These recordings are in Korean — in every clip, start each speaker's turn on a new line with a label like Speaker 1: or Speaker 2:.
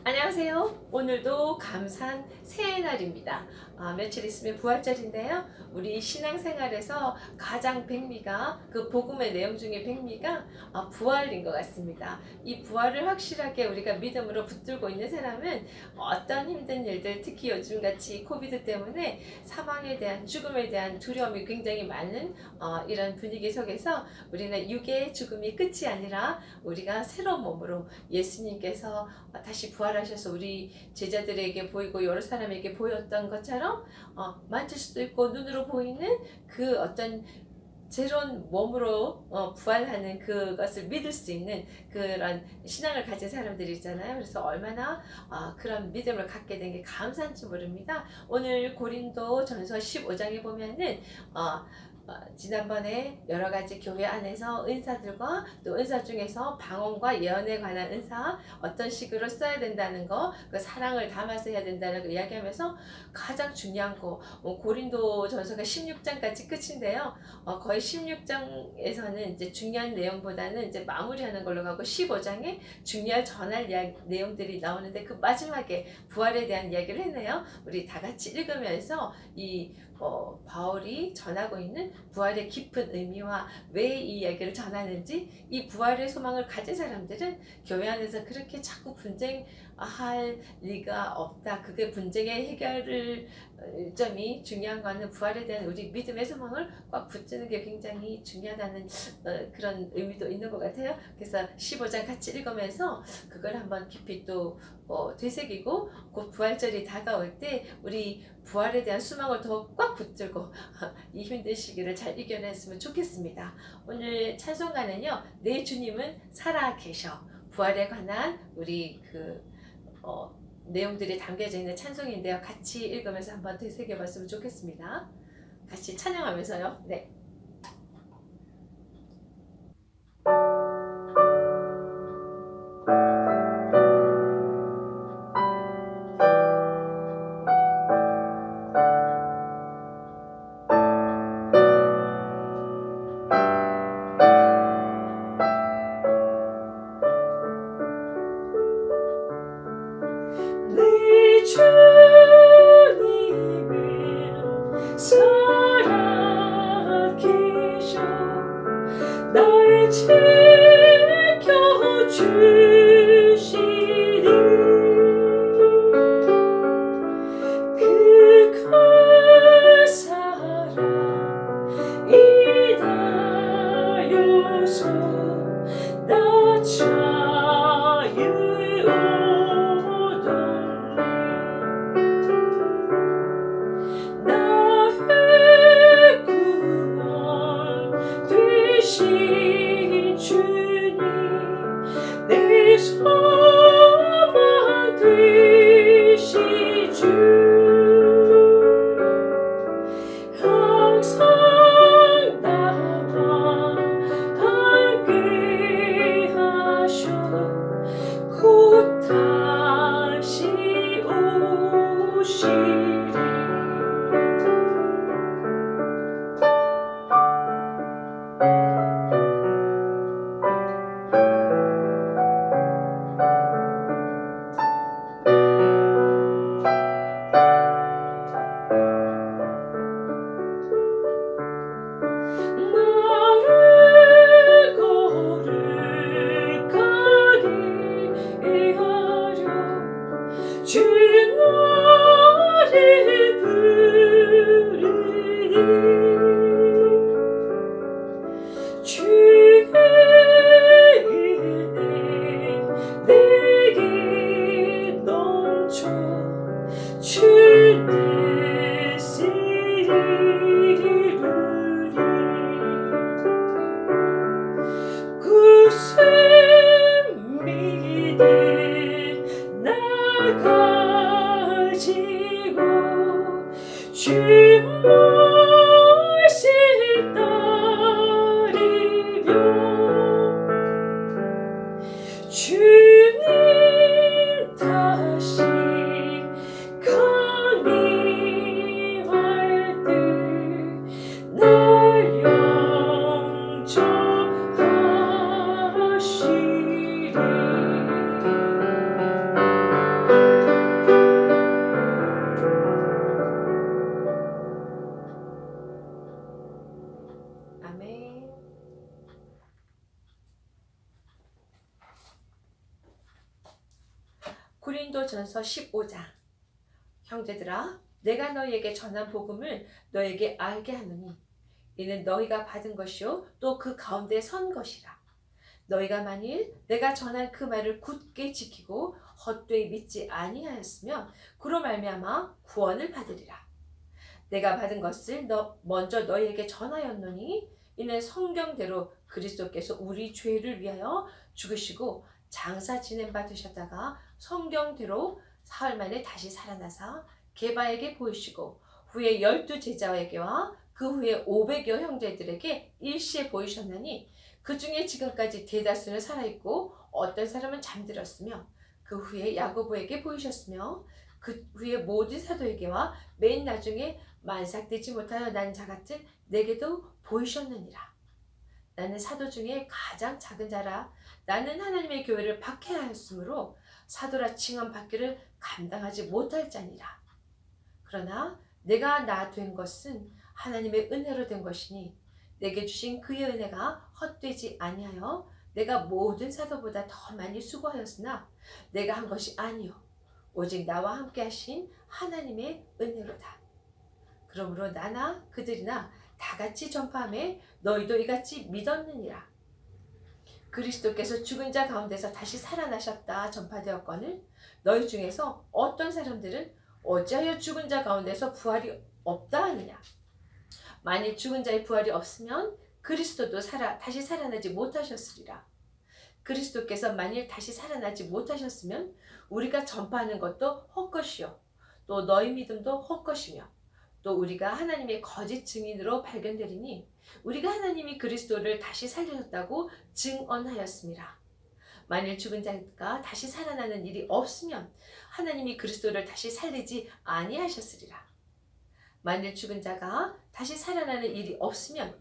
Speaker 1: 안녕하세요. 오늘도 감사한 새해 날입니다. 며칠 있으면 부활절인데요. 우리 신앙생활에서 가장 백미가 그 복음의 내용 중에 백미가 부활인 것 같습니다. 이 부활을 확실하게 우리가 믿음으로 붙들고 있는 사람은 어떤 힘든 일들, 특히 요즘같이 코비드 때문에 사망에 대한 죽음에 대한 두려움이 굉장히 많은 이런 분위기 속에서 우리는 육의 죽음이 끝이 아니라 우리가 새로운 몸으로 예수님께서 다시 부활하셔서 우리 제자들에게 보이고 여러 사람에게 보였던 것처럼 만질 수도 있고 눈으로 보이는 그 어떤 새로운 몸으로 부활하는 그것을 믿을 수 있는 그런 신앙을 가진 사람들이 있잖아요. 그래서 얼마나 그런 믿음을 갖게 된 게 감사한지 모릅니다. 오늘 고린도 전서 15장에 보면은 지난번에 여러 가지 교회 안에서 은사들과 또 은사 중에서 방언과 예언에 관한 은사 어떤 식으로 써야 된다는 거, 그 사랑을 담아서 해야 된다는 거 이야기하면서 가장 중요한 거 고린도 전서가 16장까지 끝인데요. 거의 16장에서는 이제 중요한 내용보다는 이제 마무리하는 걸로 가고 15장에 중요한 전할 내용들이 나오는데 그 마지막에 부활에 대한 이야기를 했네요. 우리 다 같이 읽으면서 이 바울이 전하고 있는 부활의 깊은 의미와 왜 이 이야기를 전하는지, 이 부활의 소망을 가진 사람들은 교회 안에서 그렇게 자꾸 분쟁할 리가 없다. 그게 분쟁의 해결을 점이 중요한 거는 부활에 대한 우리 믿음의 소망을 꽉 붙드는 게 굉장히 중요하다는 그런 의미도 있는 것 같아요. 그래서 15장 같이 읽으면서 그걸 한번 깊이 또 되새기고 곧 부활절이 다가올 때 우리 부활에 대한 소망을 더 꽉 붙들고 이 힘든 시기를 잘 이겨냈으면 좋겠습니다. 오늘 찬송가는요, 내 주님은 살아 계셔. 부활에 관한 우리 내용들이 담겨져 있는 찬송인데요. 같이 읽으면서 한번 되새겨봤으면 좋겠습니다. 같이 찬양하면서요. 네. 내 주님은 살아계셔 날 지켜주시리 그 사랑이다여서 나 자유로워 나의 구원 되신 주님 내 소망 되시주 항상 나와 함께 하셔 곧 다시 오시리 나를 거룩하게 하려 주 나를 부르니 주의 은혜 내게 넘쳐 주 뜻을 이루리 구세미를 나가리라 고린도전서 15장. 형제들아, 내가 너희에게 전한 복음을 너희에게 알게 하노니 이는 너희가 받은 것이요 또 그 가운데 선 것이라. 너희가 만일 내가 전한 그 말을 굳게 지키고 헛되이 믿지 아니하였으면 그로 말미암아 구원을 받으리라. 내가 받은 것을 먼저 너희에게 전하였노니 이는 성경대로 그리스도께서 우리 죄를 위하여 죽으시고 장사 지낸 바 되셨다가 성경대로 사흘 만에 다시 살아나사 게바에게 보이시고 후에 12 제자에게와 그 후에 500여 형제들에게 일시에 보이셨나니 그 중에 지금까지 대다수는 살아있고 어떤 사람은 잠들었으며 그 후에 야고보에게 보이셨으며 그 후에 모든 사도에게와 맨 나중에 만삭되지 못하여 난 자 같은 내게도 보이셨느니라. 나는 사도 중에 가장 작은 자라. 나는 하나님의 교회를 박해하였으므로 사도라 칭함 받기를 감당하지 못할 자니라. 그러나 내가 나 된 것은 하나님의 은혜로 된 것이니 내게 주신 그의 은혜가 헛되지 아니하여 내가 모든 사도보다 더 많이 수고하였으나 내가 한 것이 아니요 오직 나와 함께 하신 하나님의 은혜로다. 그러므로 나나 그들이나 다 같이 전파하며 너희도 이같이 믿었느니라. 그리스도께서 죽은 자 가운데서 다시 살아나셨다 전파되었거늘 너희 중에서 어떤 사람들은 어찌하여 죽은 자 가운데서 부활이 없다 하느냐. 만일 죽은 자의 부활이 없으면 그리스도도 다시 살아나지 못하셨으리라. 그리스도께서 만일 다시 살아나지 못하셨으면 우리가 전파하는 것도 헛것이요 또 너희 믿음도 헛것이며 또 우리가 하나님의 거짓 증인으로 발견되리니 우리가 하나님이 그리스도를 다시 살리셨다고 증언하였습니다. 만일 죽은 자가 다시 살아나는 일이 없으면 하나님이 그리스도를 다시 살리지 아니하셨으리라. 만일 죽은 자가 다시 살아나는 일이 없으면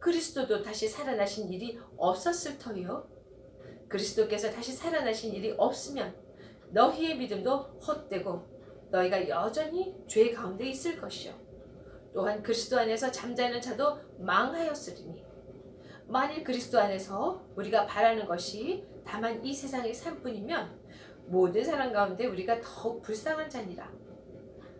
Speaker 1: 그리스도도 다시 살아나신 일이 없었을 터이요. 그리스도께서 다시 살아나신 일이 없으면 너희의 믿음도 헛되고 너희가 여전히 죄 가운데 있을 것이요. 또한 그리스도 안에서 잠자는 자도 망하였으리니 만일 그리스도 안에서 우리가 바라는 것이 다만 이 세상의 삶뿐이면 모든 사람 가운데 우리가 더욱 불쌍한 자니라.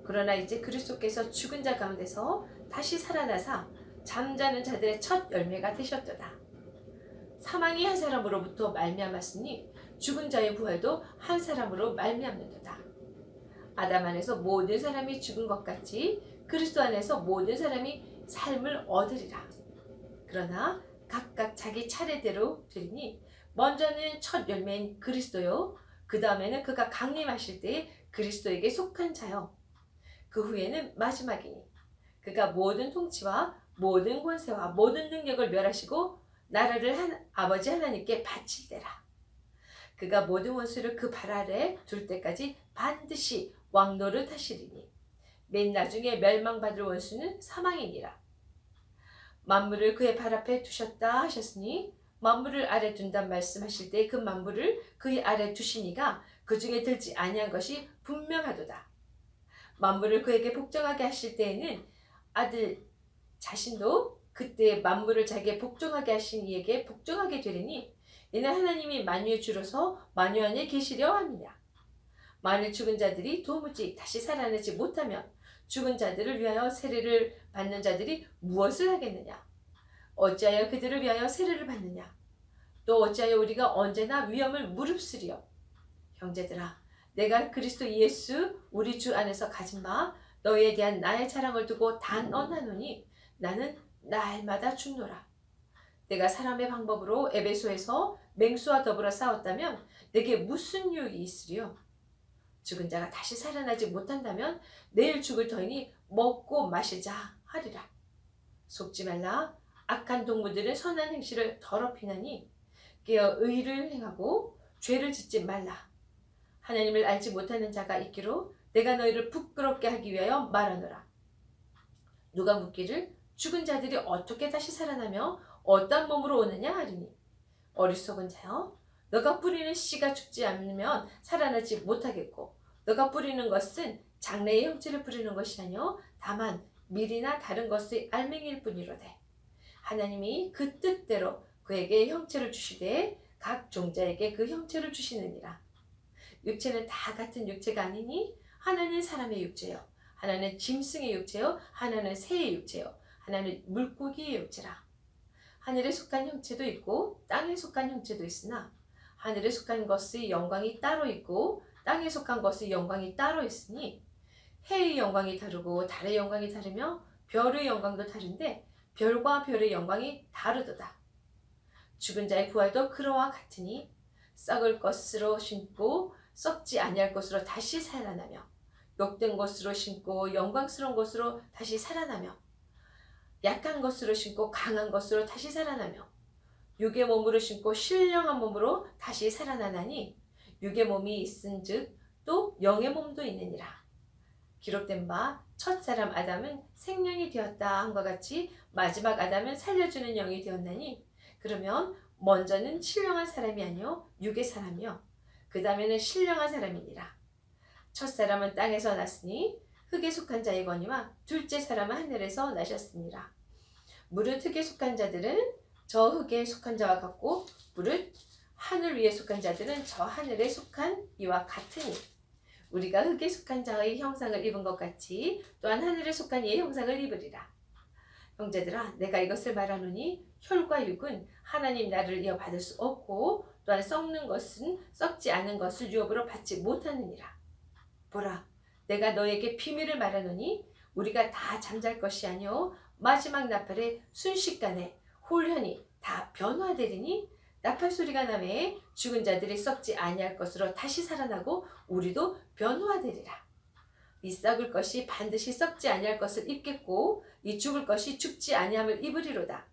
Speaker 1: 그러나 이제 그리스도께서 죽은 자 가운데서 다시 살아나사 잠자는 자들의 첫 열매가 되셨도다. 사망이 한 사람으로부터 말미암았으니 죽은 자의 부활도 한 사람으로 말미암는도다. 아담 안에서 모든 사람이 죽은 것 같이 그리스도 안에서 모든 사람이 삶을 얻으리라. 그러나 각각 자기 차례대로 되리니 먼저는 첫 열매인 그리스도요 그 다음에는 그가 강림하실 때에 그리스도에게 속한 자요 그 후에는 마지막이니 그가 모든 통치와 모든 권세와 모든 능력을 멸하시고 나라를 아버지 하나님께 바칠 때라. 그가 모든 원수를 그 발 아래 둘 때까지 반드시 왕노릇 하시리니 맨 나중에 멸망받을 원수는 사망이니라. 만물을 그의 발 앞에 두셨다 하셨으니 만물을 아래 둔단 말씀하실 때 그 만물을 그의 아래 두시니가 그 중에 들지 아니한 것이 분명하도다. 만물을 그에게 복종하게 하실 때에는 아들 자신도 그때 만물을 자기에 복종하게 하신 이에게 복종하게 되리니 이는 하나님이 만유의 주로서 만유 안에 계시려 함이냐. 만일 죽은 자들이 도무지 다시 살아나지 못하면 죽은 자들을 위하여 세례를 받는 자들이 무엇을 하겠느냐. 어찌하여 그들을 위하여 세례를 받느냐. 또 어찌하여 우리가 언제나 위험을 무릅쓰리요. 형제들아, 내가 그리스도 예수 우리 주 안에서 가진 바 너희에 대한 나의 자랑을 두고 단언하노니 나는 날마다 죽노라. 내가 사람의 방법으로 에베소에서 맹수와 더불어 싸웠다면 내게 무슨 유익이 있으리요. 죽은 자가 다시 살아나지 못한다면 내일 죽을 터이니 먹고 마시자 하리라. 속지 말라. 악한 동무들은 선한 행실을 더럽히나니 깨어 의를 행하고 죄를 짓지 말라. 하나님을 알지 못하는 자가 있기로 내가 너희를 부끄럽게 하기 위하여 말하노라. 누가 묻기를 죽은 자들이 어떻게 다시 살아나며 어떤 몸으로 오느냐 하리니 어리석은 자여, 너가 뿌리는 씨가 죽지 않으면 살아나지 못하겠고 너가 뿌리는 것은 장래의 형체를 뿌리는 것이 아니요 다만 밀이나 다른 것의 알맹이일 뿐이로되 하나님이 그 뜻대로 그에게 형체를 주시되 각 종자에게 그 형체를 주시느니라. 육체는 다 같은 육체가 아니니 하나는 사람의 육체요, 하나는 짐승의 육체요, 하나는 새의 육체요, 하나는 물고기의 육체라. 하늘에 속한 형체도 있고 땅에 속한 형체도 있으나 하늘에 속한 것의 영광이 따로 있고 땅에 속한 것의 영광이 따로 있으니 해의 영광이 다르고 달의 영광이 다르며 별의 영광도 다른데 별과 별의 영광이 다르도다. 죽은 자의 부활도 그러와 같으니 썩을 것으로 심고 썩지 아니할 것으로 다시 살아나며 욕된 것으로 심고 영광스러운 것으로 다시 살아나며 약한 것으로 심고 강한 것으로 다시 살아나며 육의 몸으로 심고 신령한 몸으로 다시 살아나나니 육의 몸이 있은즉 또 영의 몸도 있느니라. 기록된 바 첫사람 아담은 생명이 되었다 함과 같이 마지막 아담은 살려주는 영이 되었나니 그러면 먼저는 신령한 사람이 아니요 육의 사람이요 그 다음에는 신령한 사람이니라. 첫사람은 땅에서 났으니 흙에 속한 자이거니와 둘째 사람은 하늘에서 나셨습니다. 무릇 흙에 속한 자들은 저 흙에 속한 자와 같고 무릇 하늘 위에 속한 자들은 저 하늘에 속한 이와 같으니 우리가 흙에 속한 자의 형상을 입은 것 같이 또한 하늘에 속한 이의 형상을 입으리라. 형제들아, 내가 이것을 말하노니 혈과 육은 하나님 나를 이어받을 수 없고 또한 썩는 것은 썩지 않은 것을 유업으로 받지 못하느니라. 보라, 내가 너에게 비밀을 말하노니 우리가 다 잠잘 것이 아니오 마지막 나팔에 순식간에 홀현이 다 변화되리니 나팔 소리가 나매 죽은 자들이 썩지 아니할 것으로 다시 살아나고 우리도 변화되리라. 이 썩을 것이 반드시 썩지 아니할 것을 입겠고 이 죽을 것이 죽지 아니함을 입으리로다.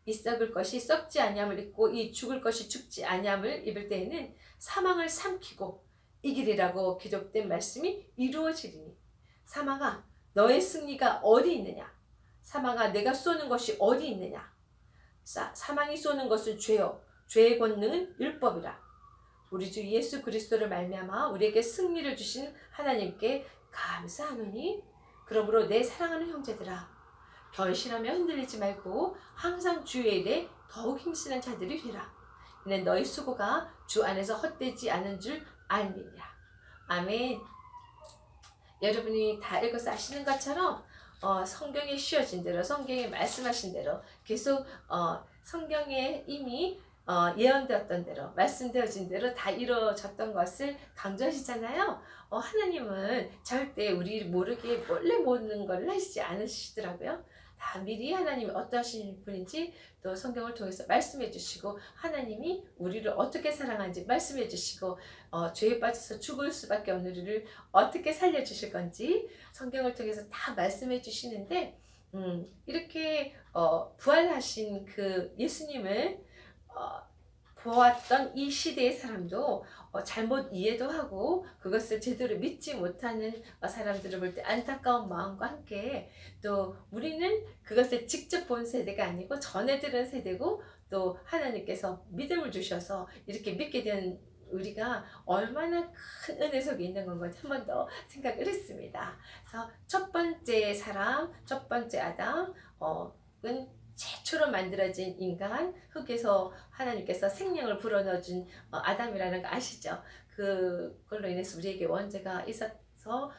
Speaker 1: 이 썩을 것이 썩지 아니함을 입고 이 죽을 것이 죽지 아니함을 입을 때에는 사망을 삼키고 이기리라고 기록된 말씀이 이루어지리니 사망아 너의 승리가 어디 있느냐? 사망아 내가 쏘는 것이 어디 있느냐? 사망이 쏘는 것은 죄요 죄의 권능은 율법이라. 우리 주 예수 그리스도를 말미암아 우리에게 승리를 주신 하나님께 감사하노니 그러므로 내 사랑하는 형제들아 결실하며 흔들리지 말고 항상 주의 일에 더욱 힘쓰는 자들이 되라. 이는 너희 수고가 주 안에서 헛되지 않은 줄 알미니라. 아멘. 여러분이 다 읽어서 아시는 것처럼 성경에 씌워진 대로 성경에 말씀하신 대로 계속 성경에 이미 예언되었던 대로 말씀되어진 대로 다 이루어졌던 것을 강조하시잖아요. 하나님은 절대 우리 모르게 몰래 모든 걸 하시지 않으시더라고요. 다 미리 하나님이 어떠신 분인지 또 성경을 통해서 말씀해 주시고 하나님이 우리를 어떻게 사랑하는지 말씀해 주시고 죄에 빠져서 죽을 수밖에 없는 우리를 어떻게 살려주실 건지 성경을 통해서 다 말씀해 주시는데 이렇게 부활하신 그 예수님을 보았던 이 시대의 사람도 잘못 이해도 하고 그것을 제대로 믿지 못하는 사람들을 볼 때 안타까운 마음과 함께 또 우리는 그것을 직접 본 세대가 아니고 전해 들은 세대고 또 하나님께서 믿음을 주셔서 이렇게 믿게 된 우리가 얼마나 큰 은혜 속에 있는 건가 한 번 더 생각을 했습니다. 그래서 첫 번째 사람, 첫 번째 아담은 최초로 만들어진 인간, 흙에서 하나님께서 생명을 불어넣어준 아담이라는 거 아시죠? 그걸로 인해서 우리에게 원죄가 있어서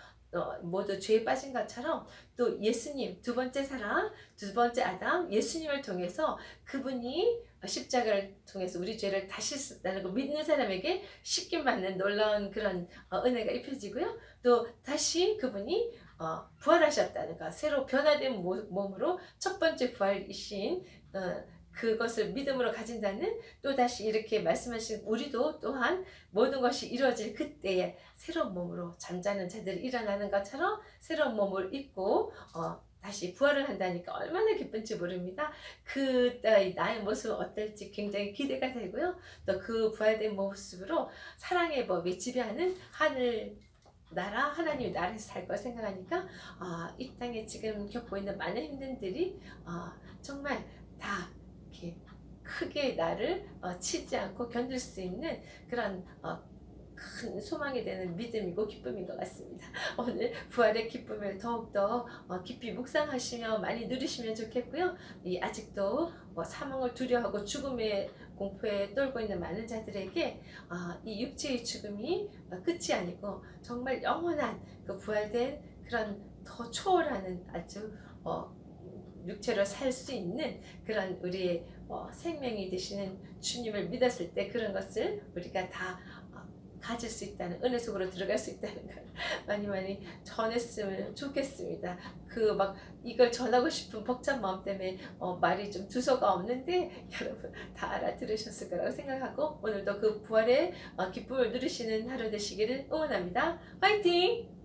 Speaker 1: 모두 죄에 빠진 것처럼 또 예수님, 두 번째 사람, 두 번째 아담, 예수님을 통해서 그분이 십자가를 통해서 우리 죄를 다시 쓰다는 거 믿는 사람에게 씻김 받는 놀라운 그런 은혜가 입혀지고요. 또 다시 그분이 부활하셨다는 것, 새로 변화된 몸으로 첫 번째 부활이신 그것을 믿음으로 가진다는 또다시 이렇게 말씀하신 우리도 또한 모든 것이 이루어질 그때에 새로운 몸으로 잠자는 자들이 일어나는 것처럼 새로운 몸을 입고 다시 부활을 한다니까 얼마나 기쁜지 모릅니다. 그때의 나의 모습은 어떨지 굉장히 기대가 되고요. 또 그 부활된 모습으로 사랑의 법이 지배하는 하늘 나라 하나님 나라에서 살 걸 생각하니까 이 땅에 지금 겪고 있는 많은 힘든들이 정말 다 이렇게 크게 나를 치지 않고 견딜 수 있는 그런 큰 소망이 되는 믿음이고 기쁨인 것 같습니다. 오늘 부활의 기쁨을 더욱더 깊이 묵상하시며 많이 누리시면 좋겠고요. 아직도 사망을 두려워하고 죽음의 공포에 떨고 있는 많은 자들에게 이 육체의 죽음이 끝이 아니고 정말 영원한 그 부활된 그런 더 초월하는 아주 육체로 살 수 있는 그런 우리의 생명이 되시는 주님을 믿었을 때 그런 것을 우리가 다 가질 수 있다는, 은혜 속으로 들어갈 수 있다는 걸 많이 많이 전했으면 좋겠습니다. 그 막 이걸 전하고 싶은 벅찬 마음 때문에 말이 좀 두서가 없는데 여러분 다 알아들으셨을 거라고 생각하고 오늘도 그 부활의 기쁨을 누리시는 하루 되시기를 응원합니다. 화이팅!